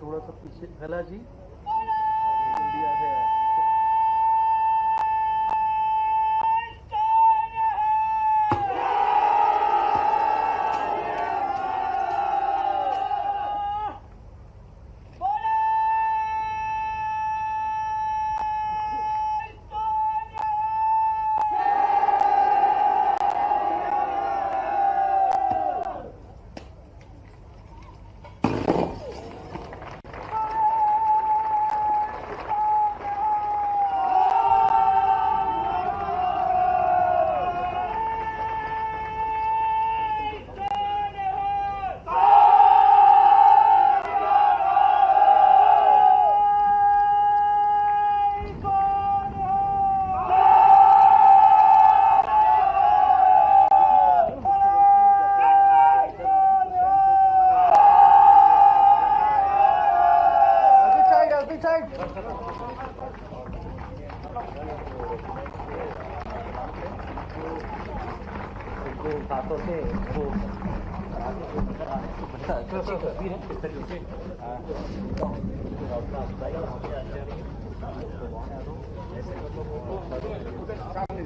थोड़ा सा पीछे गला जी हाथों से वो अच्छी तस्वीर है इस तरीके से सामने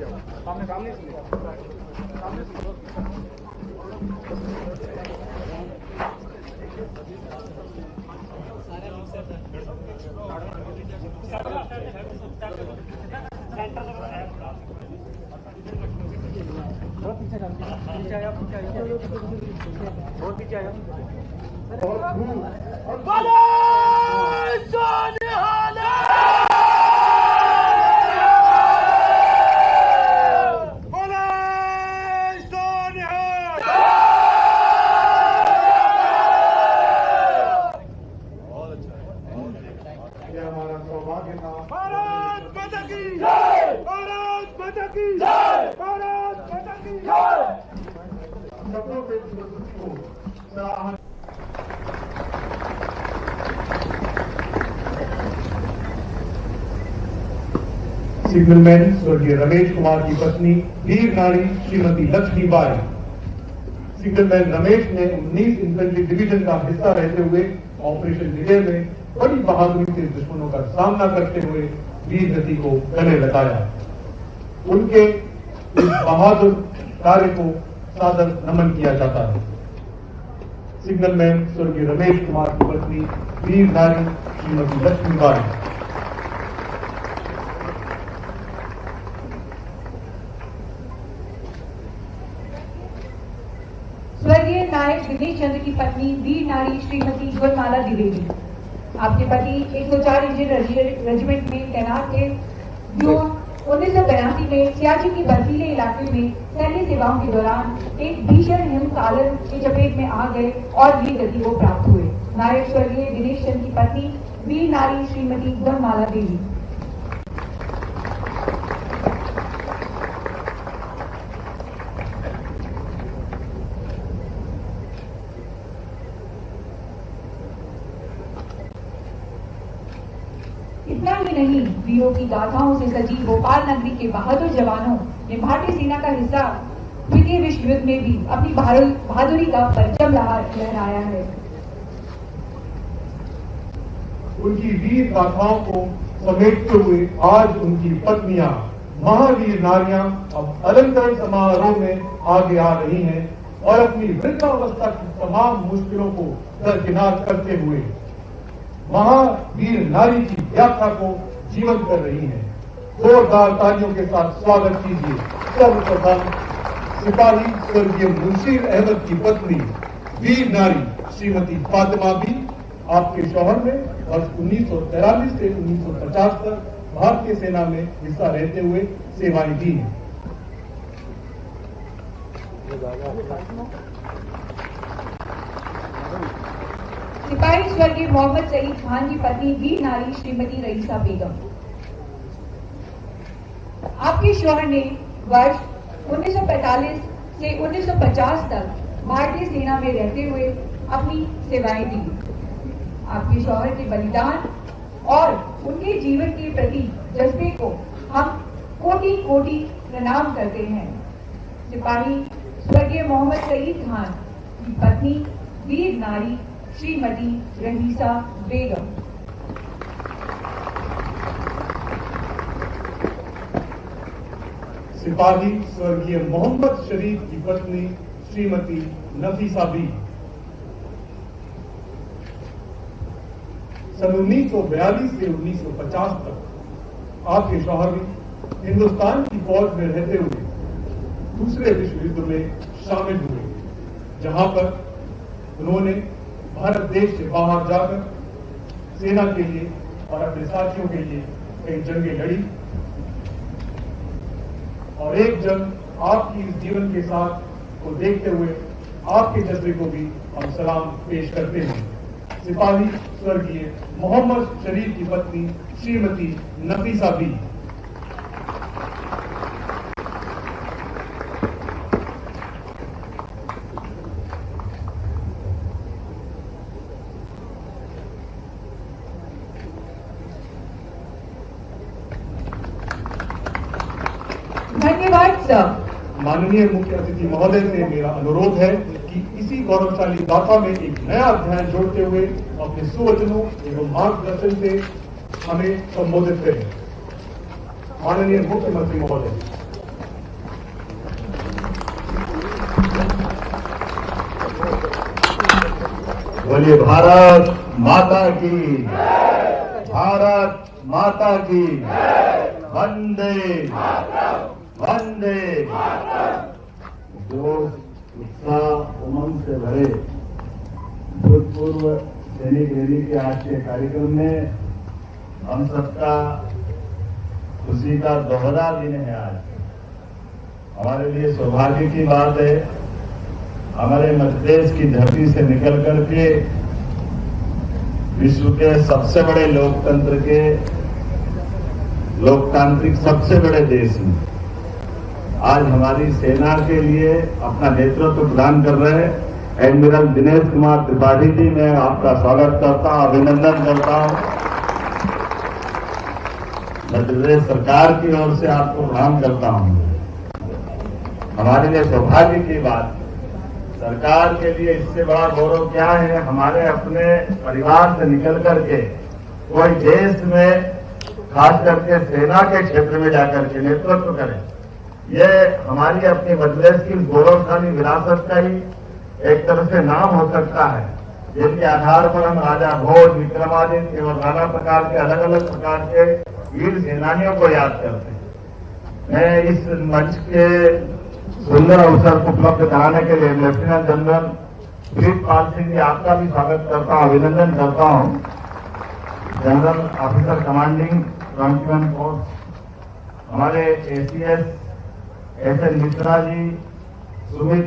बहुत पीछे आया सिग्नलमैन स्वर्गीय रमेश कुमार की पत्नी वीर नारी श्रीमती लक्ष्मीबाई। सिग्नलमैन रमेश ने 19 इन्फेंट्री डिवीजन का हिस्सा रहते हुए ऑपरेशन विजय में बड़ी बहादुरी से दुश्मनों का सामना करते हुए वीर गति को गले लगाया। उनके इस बहादुर कार्य को सादर नमन किया जाता है। सिग्नलमैन स्वर्गीय रमेश कुमार की पत्नी वीर नारी श्रीमती लक्ष्मीबाई। स्वर्गीय नायक दिनेश चंद्र की पत्नी वीर नारी श्रीमती गुणमाला द्विवेदी। आपके पति 104 इंजन रेजिमेंट में तैनात थे, जो 1982 में सियाचिन की बर्फीले इलाके में सैन्य सेवाओं के दौरान एक भीषण हिमस्खलन की चपेट में आ गए और वीर गति को प्राप्त हुए। नायक स्वर्गीय दिनेश चंद्र की पत्नी वीर नारी श्रीमती गुणमाला देवी। इतना ही नहीं, वीरों की गाथाओं से सजी भोपाल नगरी के बहादुर जवानों ने भारतीय सेना का हिस्सा द्वितीय विश्व युद्ध में भी अपनी बहादुरी का परचम लहराया है। उनकी वीर गाथाओं को समेटते हुए आज उनकी पत्नियां, महावीर नारियां अब अलंकरण समारोह में आगे आ रही हैं और अपनी वृद्धावस्था की तमाम मुश्किलों को दरकिनार करते हुए महावीर नारी की व्याख्या को जीवन कर रही हैं। जोरदार तालियों के साथ स्वागत कीजिए सर्वप्रथम सिपाही स्वर्गीय मुंशीर अहमद की पत्नी वीर नारी श्रीमती फातिमा बी। आपके शौहर ने वर्ष 1943 से 1950 तक भारतीय सेना में हिस्सा रहते हुए सेवाएं दी हैं। सिपाही स्वर्गीय मोहम्मद सईद खान की पत्नी वीर नारी श्रीमती रईसा बेगम। आपके शौहर ने वर्ष 1945 से 1950 तक भारतीय सेना में रहते हुए अपनी सेवाएं दी। आपके शौहर के बलिदान और उनके जीवन के प्रति जज्बे को हम कोटि कोटि प्रणाम करते हैं। सिपाही स्वर्गीय मोहम्मद सईद खान की पत्नी वीर नारी श्रीमती रहीसा बेगम। सिपाही स्वर्गीय मोहम्मद शरीफ की पत्नी श्रीमती नफीसा बी। सन 1942 से 1950 तक आपके शौहर भी हिंदुस्तान की फौज में रहते हुए दूसरे विश्व युद्ध में शामिल हुए, जहां पर उन्होंने भारत देश से बाहर जाकर सेना के लिए और अपने साथियों के लिए कई जंगें लड़ी और एक जंग आपकी इस जीवन के साथ को देखते हुए आपके जज्बे को भी हम सलाम पेश करते हैं। सिपाही स्वर्गीय मोहम्मद शरीफ की पत्नी श्रीमती नफीसा बी। धन्यवाद सर। माननीय मुख्य अतिथि महोदय से मेरा अनुरोध है कि इसी गौरवशाली गाथा में एक नया अध्याय जोड़ते हुए अपने सुवचनों एवं मार्गदर्शन से हमें संबोधित करें। माननीय मुख्यमंत्री महोदय। बोलिए भारत माता की, भारत माता की, वंदे वंदे। जो उत्साह उमंग से भरे भूतपूर्व सैनिक रैली के आज के कार्यक्रम में हम सबका खुशी का दोहरा दिन है। आज हमारे लिए सौभाग्य की बात है, हमारे मध्य प्रदेश की धरती से निकल करके विश्व के सबसे बड़े लोकतंत्र के लोकतांत्रिक सबसे बड़े देश में आज हमारी सेना के लिए अपना नेतृत्व प्रदान कर रहे एडमिरल दिनेश कुमार त्रिपाठी जी, मैं आपका स्वागत करता हूं, अभिनंदन करता हूं। मध्य प्रदेश सरकार की ओर से आपको प्रणाम करता हूं। हमारे लिए सौभाग्य की बात, सरकार के लिए इससे बड़ा गौरव क्या है, हमारे अपने परिवार से निकल करके कोई देश में खास करके सेना के क्षेत्र में जाकर के नेतृत्व करें। ये हमारी अपनी मध्य प्रदेश की गौरवशाली विरासत का ही एक तरह से नाम हो सकता है, जिनके आधार पर हम राजा भोज, विक्रमादित्य और नाना प्रकार के अलग अलग प्रकार के वीर सेनानियों को याद करते हैं। मैं इस मंच के सुंदर अवसर को उपलब्ध कराने के लिए लेफ्टिनेंट जनरल प्रीतपाल सिंह जी आपका भी स्वागत करता हूं, अभिनंदन करता हूं। जनरल ऑफिसर कमांडिंग 21 फोर्स हमारे एसीएस एसएन मिश्रा जी, सुमित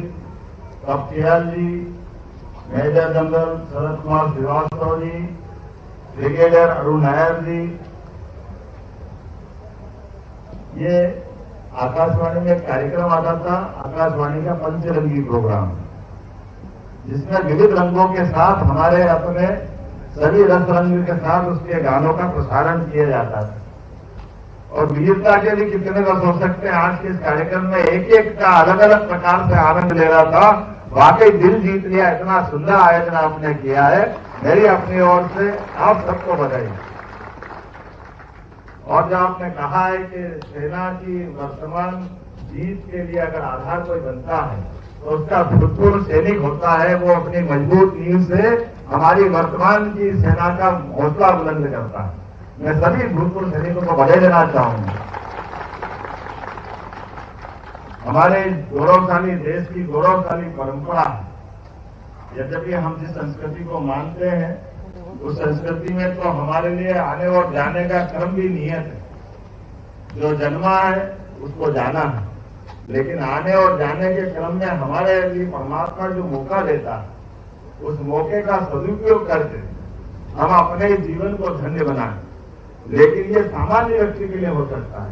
कपटियाल जी, major general Sharad Kumar Srivastava ji, brigadier Arun Nair जी। ये आकाशवाणी में एक कार्यक्रम आता था, आकाशवाणी का पंचरंगी प्रोग्राम, जिसमें विविध रंगों के साथ हमारे अपने सभी रस रंग के साथ उसके गानों का प्रसारण किया जाता था। और वीरता के भी कितने रस हो सकते हैं। आज के इस कार्यक्रम में एक एक का अलग अलग प्रकार से आनंद ले रहा था। वाकई दिल जीत लिया। इतना सुंदर आयोजन आपने किया है। मेरी अपनी ओर से आप सबको बधाई। और जो आपने कहा है कि सेना की वर्तमान जीत के लिए अगर आधार कोई बनता है तो उसका भूतपूर्व सैनिक होता है। वो अपनी मजबूत नींव से हमारी वर्तमान की सेना का हौसला बुलंद करता है। मैं सभी भूतपूर्व सैनिकों को बधाई देना चाहूंगा। हमारे गौरवशाली देश की गौरवशाली परंपरा है। यद्यपि हम जिस संस्कृति को मानते हैं उस संस्कृति में तो हमारे लिए आने और जाने का क्रम भी नियत है। जो जन्मा है उसको जाना है, लेकिन आने और जाने के क्रम में हमारे लिए परमात्मा जो मौका देता है उस मौके का सदुपयोग करके हम अपने जीवन को धन्य बनाएं। लेकिन ये सामान्य व्यक्ति के लिए हो सकता है।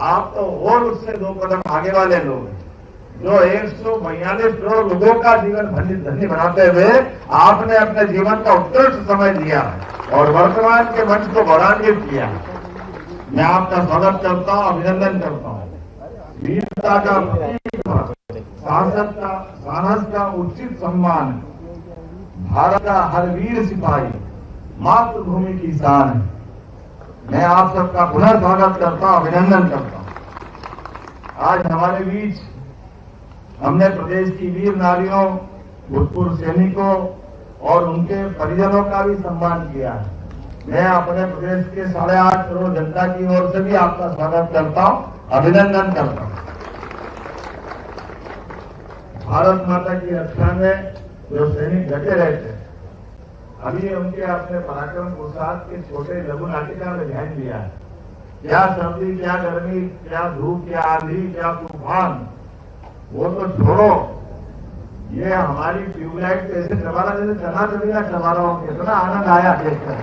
आप तो और उससे 2 कदम आगे वाले लोग हैं जो 142 करोड़ लोगों का जीवन धन्य बनाते हुए आपने अपने जीवन का उत्कृष्ट समय दिया है और वर्तमान के मंच को गौरवान्वित किया है। मैं आपका स्वागत करता हूं, अभिनंदन करता हूं। वीरता का प्रतीक, साहस का उचित सम्मान, भारत का हर वीर सिपाही मातृभूमि की शान है। मैं आप सबका पुनः स्वागत करता हूं, अभिनंदन करता हूं। आज हमारे बीच हमने प्रदेश की वीर नारियों, भूतपूर्व सैनिकों और उनके परिजनों का भी सम्मान किया है। मैं अपने प्रदेश के 8.5 करोड़ जनता की ओर से भी आपका स्वागत करता हूं, अभिनंदन करता हूं। भारत माता की रक्षा में जो सैनिक डटे रहते हैं, अभी उनके अपने पराक्रम पुरुषार्थ के छोटे लघु नाटिका में ध्यान दिया है। क्या सर्दी, क्या गर्मी, क्या धूप, क्या आंधी, क्या तूफान, वो तो छोड़ो। ये हमारी ट्यूबलाइट ऐसे चला रहा जैसे चना चलेगा चला रहा हूं। कितना आनंद आया देखकर।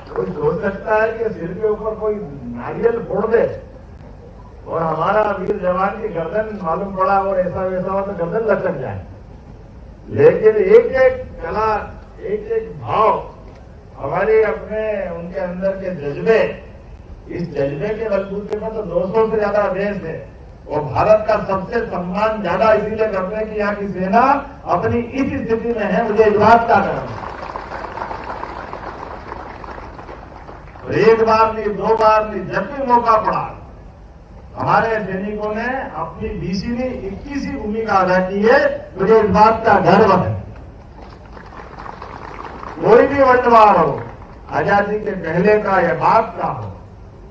कोई सोच सकता है कि सिर के ऊपर कोई नारियल फोड़ दे और हमारा वीर जवान की गर्दन मालूम पड़ा और ऐसा वैसा हो तो गर्दन लटक जाए। लेकिन एक एक कला, एक एक भाव, हमारे अपने उनके अंदर के जज्बे, इस जज्बे के बलबूते पर तो 200 से ज्यादा देश है और भारत का सबसे सम्मान ज्यादा इसीलिए करते हैं कि यहाँ की सेना अपनी इस स्थिति में है। मुझे इस बात का गर्व है। एक बार नहीं, 2 बार नहीं, जब भी मौका पड़ा हमारे सैनिकों ने अपनी 20वीं 21वीं भूमिका अदा की है। मुझे इस बात का गर्व है। कोई भी वंडवार हो, आजादी के पहले का या बाद का हो,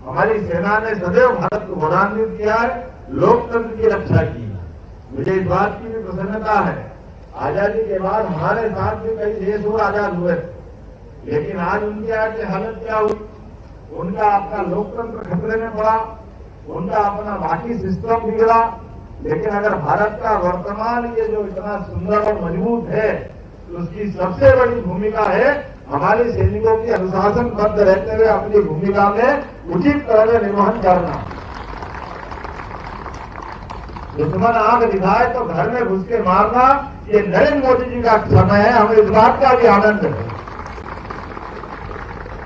हमारी सेना ने सदैव भारत को गौरवान्वित किया है, लोकतंत्र की रक्षा की है। मुझे इस बात की भी प्रसन्नता है। आजादी के बाद हमारे साथ भी कई देश हुए आजाद हुए, लेकिन आज उनकी आज की हालत क्या हुई? उनका अपना लोकतंत्र खतरे में पड़ा, उनका अपना बाकी सिस्टम बिगड़ा। लेकिन अगर भारत का वर्तमान ये जो इतना सुंदर और मजबूत है, तो उसकी सबसे बड़ी भूमिका है हमारे सैनिकों की अनुशासनबद्ध रहते हुए अपनी भूमिका में उचित तरह से निर्वहन करना। दुश्मन आंख दिखाए तो घर में घुस के मारना, ये नरेंद्र मोदी जी का समय है। हमें इस बात का भी आनंद है।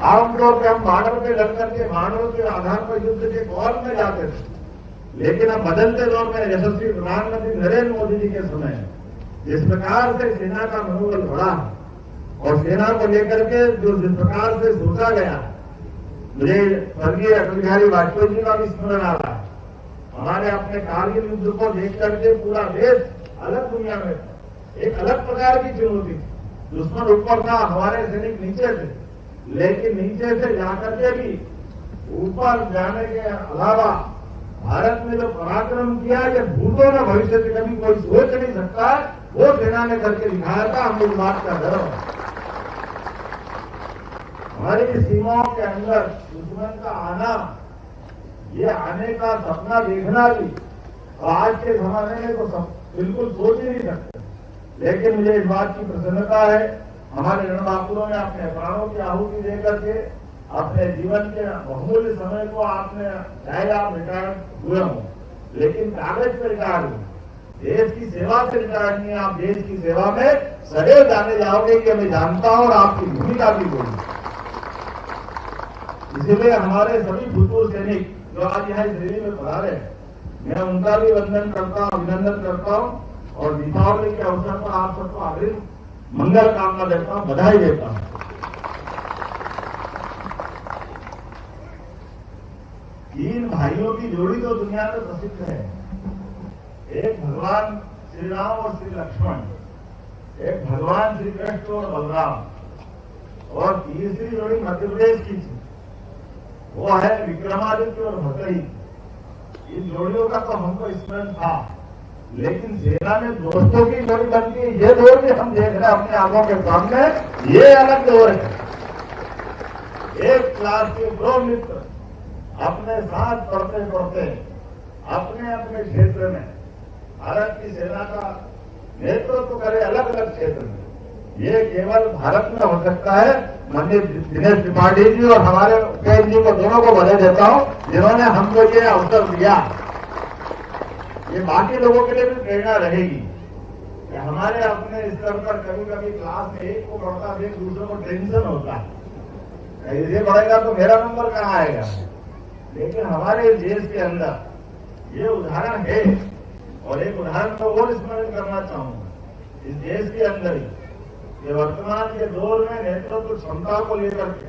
आमतौर पर हम बॉर्डर पे लड़ करके बाणों के आधार पर युद्ध के कौल में जाते थे, लेकिन अब बदलते दौर में यशस्वी प्रधानमंत्री नरेंद्र मोदी जी के समय जिस प्रकार से सेना का मनोबल बढ़ा और सेना को लेकर के जो जिस प्रकार से सोचा गया, मुझे स्वर्गीय अटल बिहारी वाजपेयी जी का भी स्मरण आ रहा है। हमारे अपने कारगिल युद्ध को देख करके पूरा देश अलग दुनिया में एक अलग प्रकार की चुनौती थी। दुश्मन ऊपर था, हमारे सैनिक नीचे थे, लेकिन नीचे से जाकर के भी ऊपर जाने के अलावा भारत ने जो पराक्रम किया, ये भूतों में भविष्य में कभी कोई सोच नहीं सकता, वो सेना ने करके दिखाया था। हमें इस बात का गर्व है। हमारी सीमाओं के अंदर दुश्मन का आना, ये आने का सपना देखना भी आज के जमाने में तो बिल्कुल सोच ही नहीं सकते। लेकिन मुझे इस बात की प्रसन्नता है, हमारे रणबांकुरों ने अपने प्राणों की आहुति देकर के अपने जीवन के बहुमूल्य समय को आपने, चाहे आप रिटायर हुए हो, लेकिन कागज पर रिटायर हुए, देश की सेवा से रिटायर नहीं है। आप देश की सेवा में सदैव जाने जाओगे कि मैं जानता हूं और आपकी भूमिका भी होगी। इसीलिए हमारे सभी भूतपूर्व सैनिक जो आज यहाँ इस रैली में पधारे हैं, मैं उनका भी वंदन करता हूँ, अभिनंदन करता हूँ और दीपावली के अवसर पर आप सबको हार्दिक मंगल कामना देता हूँ, बधाई देता हूँ। तीन भाइयों की जोड़ी तो दुनिया में प्रसिद्ध है, एक भगवान श्री राम और श्री लक्ष्मण, एक भगवान श्री कृष्ण और बलराम, और तीसरी जोड़ी मध्य प्रदेश की थी, वो है विक्रमादित्य और भतरी। इन जोड़ियों का तो हमको स्मरण था, लेकिन सेना में दोस्तों की जोड़ी बनती है, ये दौर भी हम देख रहे हैं अपने आंखों के सामने, ये अलग दौर है। एक क्लास के दो मित्र अपने साथ पढ़ते पढ़ते अपने अपने क्षेत्र में भारत की सेना का नेतृत्व करे अलग अलग क्षेत्र में, ये केवल भारत में हो सकता है। माननीय दिनेश त्रिपाठी जी और हमारे उपेंद्र जी को दोनों को बधाई देता हूं, जिन्होंने हमको ये अवसर दिया। ये बाकी लोगों के लिए भी प्रेरणा रहेगी कि हमारे अपने स्तर पर कभी कभी क्लास में एक को पढ़ता है, दूसरे को टेंशन होता है, ये बढ़ेगा तो मेरा नंबर कहाँ आएगा। लेकिन हमारे देश के अंदर ये उदाहरण है, और एक उदाहरण तो और स्मरण करना चाहूंगा। इस देश के अंदर ही ये वर्तमान के दौर में नेतृत्व क्षमता को लेकर के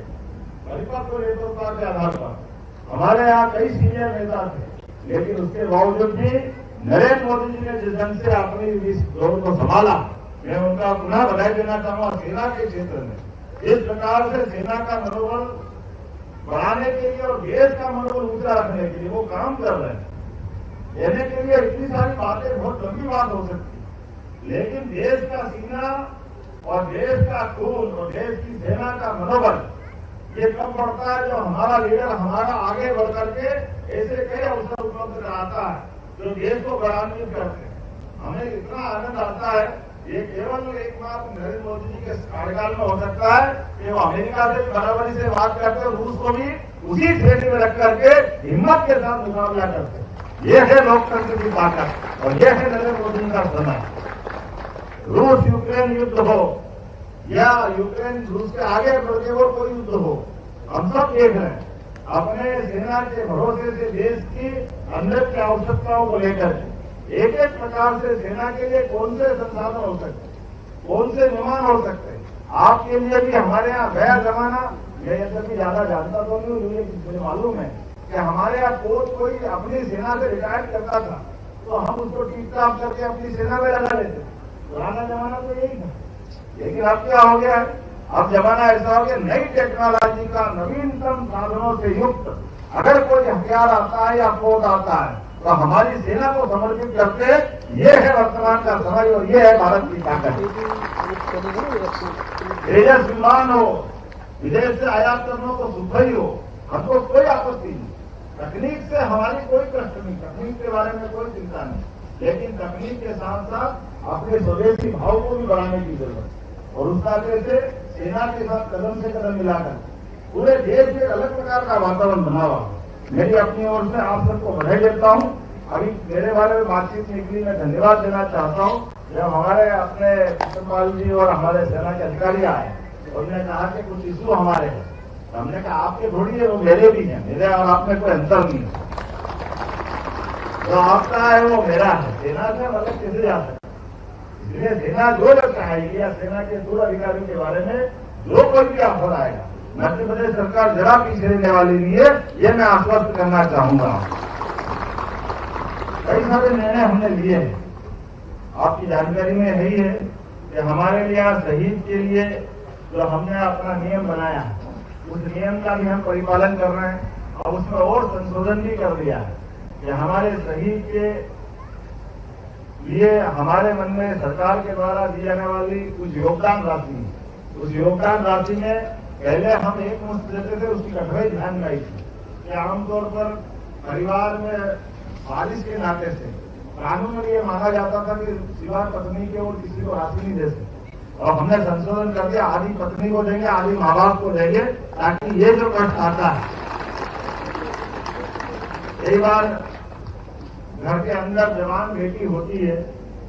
परिपक्व नेतृत्व के आधार पर हमारे यहाँ कई सीनियर नेता थे, लेकिन उसके बावजूद भी नरेंद्र मोदी जी ने जिस ढंग से अपनी इस दौर को संभाला, मैं उनका पुनः बधाई देना चाहूंगा। सेना के क्षेत्र में इस प्रकार से सेना का मनोबल बढ़ाने के लिए और देश का मनोबल ऊंचा रखने के लिए वो काम कर रहे हैं। कहने के लिए इतनी सारी बातें बहुत लंबी बात हो सकती, लेकिन देश का सीना और देश का खून और देश की सेना का मनोबल ये कब बढ़ता है, जो हमारा लीडर हमारा आगे बढ़ करके ऐसे कई अवसर उपलब्ध कराता है जो देश को गौरवान्वित करते हैं। हमें इतना आनंद आता है, ये केवल एक बात नरेंद्र मोदी जी के कार्यकाल में हो सकता है कि वो अमेरिका से बराबरी से बात करते हैं, रूस को भी उसी श्रेणी में रख करके हिम्मत के साथ मुकाबला करते हैं। ये है लोकतंत्र की ताकत और ये है नरेंद्र मोदी जी का समय। रूस यूक्रेन युद्ध हो या यूक्रेन रूस के आगे बढ़ते और कोई युद्ध हो, हम सब देख रहे हैं अपने सेना के भरोसे से देश की अंदर की आवश्यकताओं को लेकर एक एक प्रकार से सेना के लिए कौन से संसाधन हो सकते हैं, कौन से विमान हो सकते हैं। आपके लिए भी हमारे यहाँ गया जमाना, मैं ये सब भी ज्यादा जानता तो नहीं, मुझे मालूम है कि हमारे यहाँ कोई अपनी सेना से रिटायर करता था तो हम उसको टीप टाप करके अपनी सेना में लगा लेते। पुराना जमाना तो यही था, लेकिन अब क्या हो गया, अब जमाना ऐसा हो गया नई टेक्नोलॉजी का नवीनतम साधनों से युक्त अगर कोई हथियार आता है या पोत आता है तो हमारी सेना को समर्पित करते, ये है वर्तमान का समय और ये है भारत की ताकत। तेजस विमान हो, विदेश से आयात करना तो सुखद ही हो, हमको कोई आपत्ति नहीं। तकनीक से हमारी कोई कष्ट नहीं, तकनीक के बारे में कोई चिंता नहीं, लेकिन तकनीक के साथ साथ अपने स्वदेशी भाव को भी बढ़ाने की जरूरत है। और उस तरह से सेना के साथ कदम से कदम मिलाकर पूरे देश में अलग प्रकार का वातावरण बना हुआ। मेरी अपनी ओर से आप सबको बधाई देता हूँ। अभी मेरे बारे में बातचीत निकली, मैं धन्यवाद देना चाहता हूँ। जब हमारे अपने चित्रपाल जी और हमारे सेना के अधिकारी आए, उन्होंने कहा कि कुछ इशू हमारे हैं, तो हमने कहा आपके थोड़ी है, वो मेरे भी हैं, मेरे और आप में कोई अंतर नहीं है। जो आपका है वो मेरा है, सेना से मतलब कैसे जा सकते। इसलिए सेना जो चाहेगी या सेना के दूर अधिकारियों के बारे में जो कोई भी आफर आएगा, मध्य प्रदेश सरकार जरा पीछे रहने वाली नहीं है, ये मैं आश्वस्त करना चाहूंगा। कई सारे निर्णय हमने लिए हैं, आपकी जानकारी में है ही है कि हमारे लिए शहीद के लिए जो हमने अपना नियम बनाया उस नियम का भी हम परिपालन कर रहे हैं और उसमें और संशोधन भी कर दिया है कि हमारे शहीद के लिए हमारे मन में सरकार के द्वारा दी जाने वाली कुछ योगदान राशि, उस योगदान राशि में पहले हम एक मुश्त देते थे, उसकी कठोर ध्यान में आई थी कि आमतौर पर परिवार में बारिश के नाते से कानून में ये माना जाता था कि सिवा पत्नी के और किसी को राशि नहीं दे सकते, और हमने संशोधन कर दिया, आधी पत्नी को देंगे, आधी माँ बाप को देंगे, ताकि ये जो कष्ट आता है, कई बार घर के अंदर जवान बेटी होती है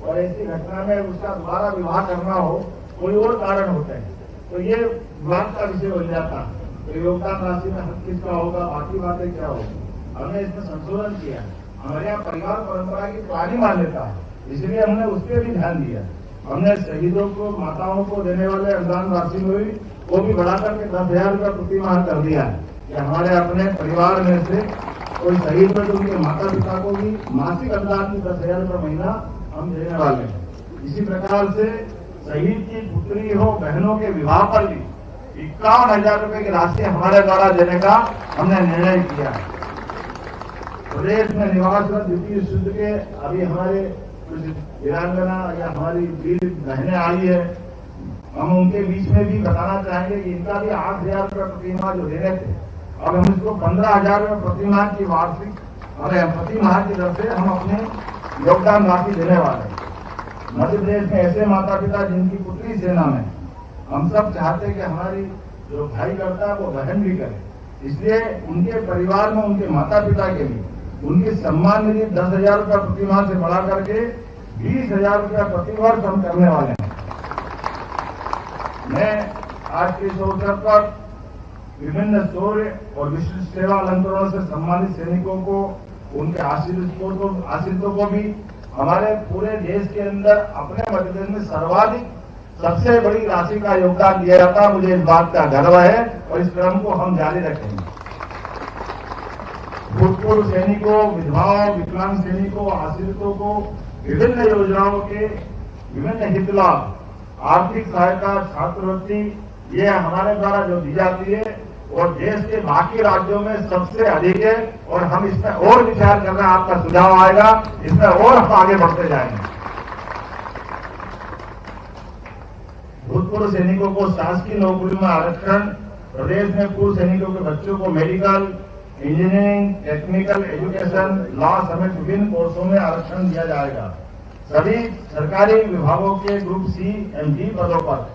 और ऐसी घटना में उसका दोबारा विवाह करना हो, कोई और कारण होते हैं, तो ये विवाद का विषय हो जाता है। तो योगदान राशि में हक किसका होगा, बाकी बातें क्या होगी। हमने इसमें संशोधन किया। हमारे यहाँ परिवार परंपरा की पुरानी मान्यता है, इसलिए हमने उस पर भी ध्यान दिया। हमने शहीदों को, माताओं को देने वाले अनुदान राशि में भी वो भी बढ़ाकर के 10,000 रुपया प्रति माह कर दिया है कि हमारे अपने परिवार में से कोई शहीद में तो उनके माता पिता को भी मासिक अनुदान की 10,000 रुपये महीना हम देने वाले हैं। इसी प्रकार से शहीद की पुत्री हो, बहनों के विवाह पर भी 51,000 रुपये की राशि हमारे द्वारा देने का हमने निर्णय किया है। प्रदेश में निवासरत द्वितीय युद्ध के अभी हमारे कुछ वीरांगना या हमारी वीर बहनें आई है, हम उनके बीच में भी बताना चाहेंगे कि इनका भी 8,000 रुपये प्रति माह जो देने थे, अब हम इसको 15,000 रुपये प्रति माह की वार्षिक प्रति माह की दर से हम अपने योगदान राशि देने वाले हैं। मध्य प्रदेश में ऐसे माता पिता जिनकी पुत्री सेना में, हम सब चाहते हैं कि हमारी जो भाई करता है वो बहन भी करे, इसलिए उनके परिवार में उनके माता पिता के लिए उनकी सम्मान निधि 10,000 रुपया प्रति माह से बढ़ा करके 20,000 रुपया प्रति वर्ष हम करने वाले हैं। मैं आज के इस अवसर पर विभिन्न शौर्य और विशिष्ट सेवा अलंकरणों से सम्मानित सैनिकों को, उनके आश्रितों को भी हमारे पूरे देश के अंदर अपने मध्य प्रदेश में सर्वाधिक सबसे बड़ी राशि का योगदान दिया जाता है। मुझे इस बात का गर्व है और इस क्रम को हम जारी रखेंगे। भूतपूर्व सैनिकों, विधवाओं, विकलांग सैनिकों, आश्रितों को विभिन्न योजनाओं के विभिन्न हित लाभ, आर्थिक सहायता, छात्रवृत्ति, ये हमारे द्वारा जो दी जाती है और देश के बाकी राज्यों में सबसे अधिक है और हम इसमें और विचार कर रहे हैं। आपका सुझाव आएगा, इसमें और हम आगे बढ़ते जाएंगे। भूतपूर्व सैनिकों को शासकीय नौकरी में आरक्षण, प्रदेश में पूर्व सैनिकों के बच्चों को medical, engineering, technical education, law समेत विभिन्न कोर्सों में आरक्षण दिया जाएगा। सभी सरकारी विभागों के ग्रुप सी एंड डी पदों पर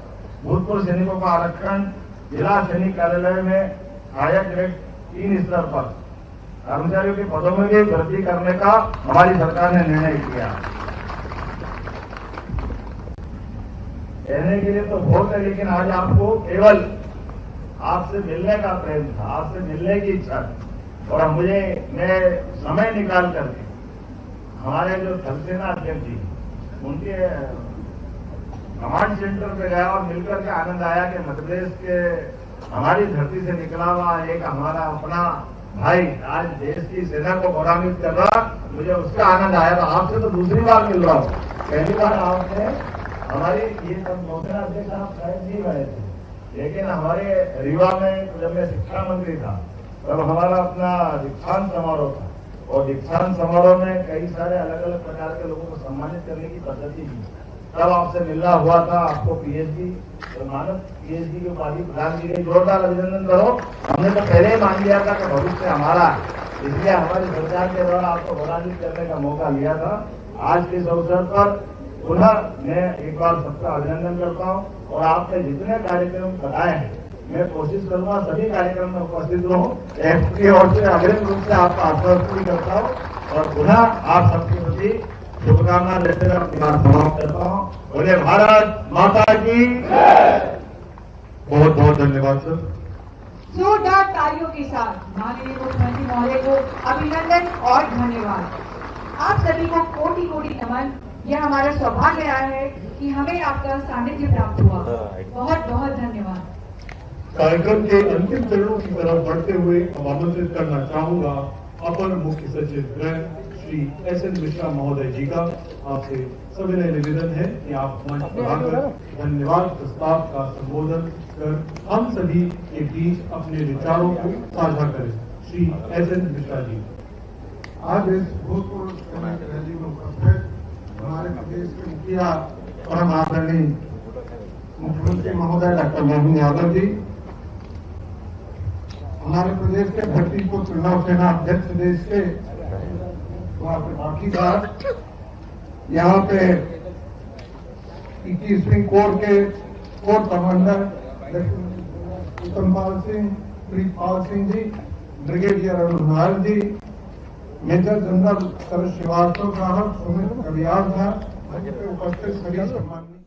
भूतपूर्व सैनिकों का आरक्षण, जिला सैनिक कार्यालय में सहायक ग्रेड 3 स्तर पर कर्मचारियों के पदों में भी वृद्धि करने का हमारी सरकार ने निर्णय किया। कहने के लिए तो बहुत है, लेकिन आज आपको केवल आपसे मिलने का प्रेम था, आपसे मिलने की इच्छा थी और मैं समय निकाल करके हमारे जो थल सेना अध्यक्ष जी, उनके कमांड सेंटर पे गया और मिलकर के आनंद आया कि मध्य प्रदेश के हमारी धरती से निकला हुआ एक हमारा अपना भाई आज देश की सेना को गौरवान्वित कर रहा, मुझे उसका आनंद आया। तो आपसे तो दूसरी बार मिल रहा हूँ, पहली बार आपने हमारी ये सब नौसेना अध्यक्ष आप शायद नहीं रहे थे, लेकिन हमारे रीवा में जब मैं शिक्षा मंत्री था तब हमारा अपना दीक्षांत समारोह था और दीक्षांत समारोह में कई सारे अलग अलग प्रकार के लोगों को सम्मानित करने की पद्धति थी। तब आपसे मिलना हुआ था, आपको पीएचडी और मानद पीएचडी की उपाधि प्रदान की गई। जोरदार अभिनंदन करो। हमने तो पहले ही मान लिया था कि भविष्य हमारा है, इसलिए हमारी सरकार के द्वारा आपको गौरवान्वित करने का मौका लिया था। आज के इस अवसर पर पुनः मैं एक बार सबका अभिनंदन करता हूँ और आपने जितने कार्यक्रम बताए हैं मैं कोशिश करूंगा सभी कार्यक्रम में उपस्थित रहूं। एफपी और से अग्रिम रूप से आपका आश्वासन करता हूँ और पुनः आप सबके प्रति शुभकामना लेते हुए अपनी बात समाप्त करता हूँ। बोले भारत माता की बहुत बहुत धन्यवाद सर। जोरदार तालियों के साथ माननीय मुख्यमंत्री महोदय को अभिनंदन और धन्यवाद। आप सभी को कोटि कोटि नमन। यह हमारा सौभाग्य रहा है कि हमें आपका सानिध्य प्राप्त हुआ। बहुत बहुत धन्यवाद। कार्यक्रम के अंतिम चरणों की तरफ बढ़ते हुए अब आमंत्रित करना चाहूंगा अपर मुख्य सचिव गृह श्री एसएन मिश्रा महोदय जी का। आपसे सविनय निवेदन है कि आप मंच पर आकर धन्यवाद प्रस्ताव का संबोधन कर हम सभी के बीच अपने विचारों को साझा करें। श्री एसएन मिश्रा जी। आज इस भूतपूर्व सेना की रैली में उपस्थित हमारे प्रदेश के मुखिया परम आदरणीय मुख्यमंत्री महोदय डॉक्टर मोहन यादव जी, हमारे प्रदेश के भर्तीपुत्र नौसेना अध्यक्ष देश के वहाँ पे बाकीदार, यहाँ पे 21वीं कोर के core commander उत्तमपाल Singh, Pritpal Singh ji, brigadier Arun नायक जी, मेजर जनरल शरद श्रीवास्तव साहब, सुमित कबियार साहब, उपस्थित सभी सम्मानित